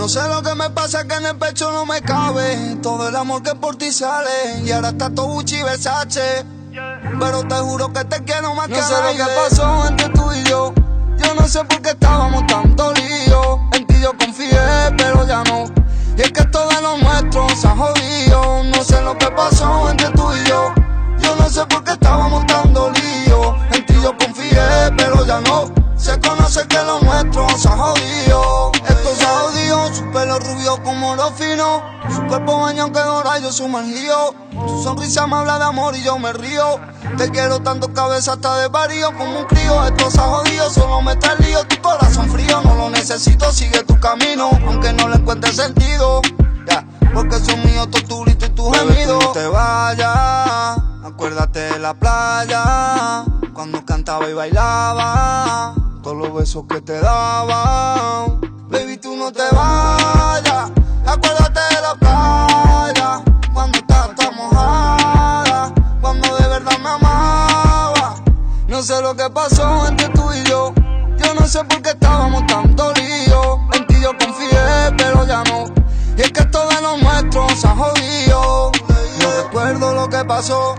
Yo sé lo que me pasa, que en el pecho no me cabe todo el amor que por ti sale. Y ahora está todo Gucci y Versace, pero te juro que te quiero más que a nadie. No sé lo que pasó entre tú y yo. Yo no sé por qué estábamos tan dolidos. En ti yo confié, pero ya no. Y es que todo lo nuestro se ha jodido. No sé lo que pasó entre tú y yo. Yo no sé por qué estábamos tan dolidos. En ti yo confié, pero ya no. Se conoce que lo nuestro se ha jodido. Esto se ha jodido. Su pelo rubio como oro fino, su cuerpo bañado que dora y yo sumergido. Tu sonrisa me habla de amor y yo me río. Te quiero tanto, cabeza hasta de varío como un crío. Esto se ha jodido, solo me trae lío. Tu corazón frío, no lo necesito, sigue tu camino, aunque no le encuentre sentido. Porque son míos tu turito y tu gemido. No te vayas, acuérdate de la playa, cuando cantaba y bailaba, todos los besos que te daba. Baby, tú no te vayas, acuérdate de la playa, cuando estás tan mojada, cuando de verdad me amaba. No sé lo que pasó entre tú y yo. Yo no sé por qué estábamos tan dolidos. En ti yo confié, pero ya no. Y es que todo lo nuestro se ha jodido. No recuerdo lo que pasó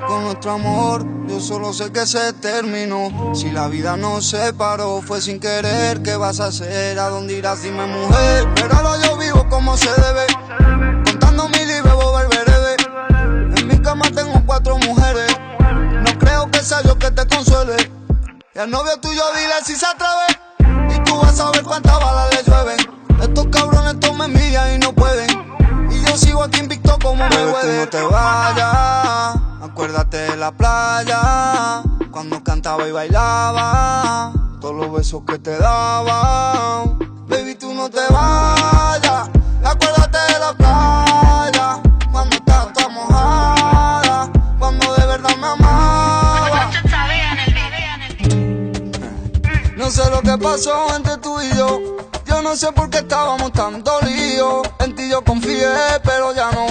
con nuestro amor, yo solo sé que se terminó. Si la vida nos separó, fue sin querer. ¿Qué vas a hacer? ¿A dónde irás? Dime, mujer. Pero ahora yo vivo como se debe, contando mil y bebo berberebe. En mi cama tengo 4 mujeres, no creo que sea yo que te consuele. Y al novio tuyo dile si se atreve, y tú vas a ver cuántas balas le llueven. Estos cabrones todos me envidian y no pueden, y yo sigo aquí invicto como me puede. No te vayas, acuérdate de la playa, cuando cantaba y bailaba, todos los besos que te daba. Baby, tú no te vayas, acuérdate de la playa, cuando estás tan mojada, cuando de verdad me amaba. No sé lo que pasó entre tú y yo. Yo no sé por qué estábamos tan dolidos. En ti yo confié, pero ya no.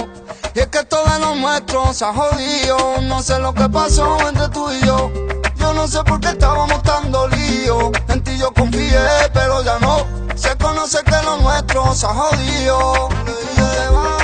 Y es que todo lo nuestro se ha jodido. No sé lo que pasó entre tú y yo. Yo no sé por qué estábamos tan dolidos. En ti yo confié, pero ya no. Se conoce que lo nuestro se ha jodido. Y tú no te vas.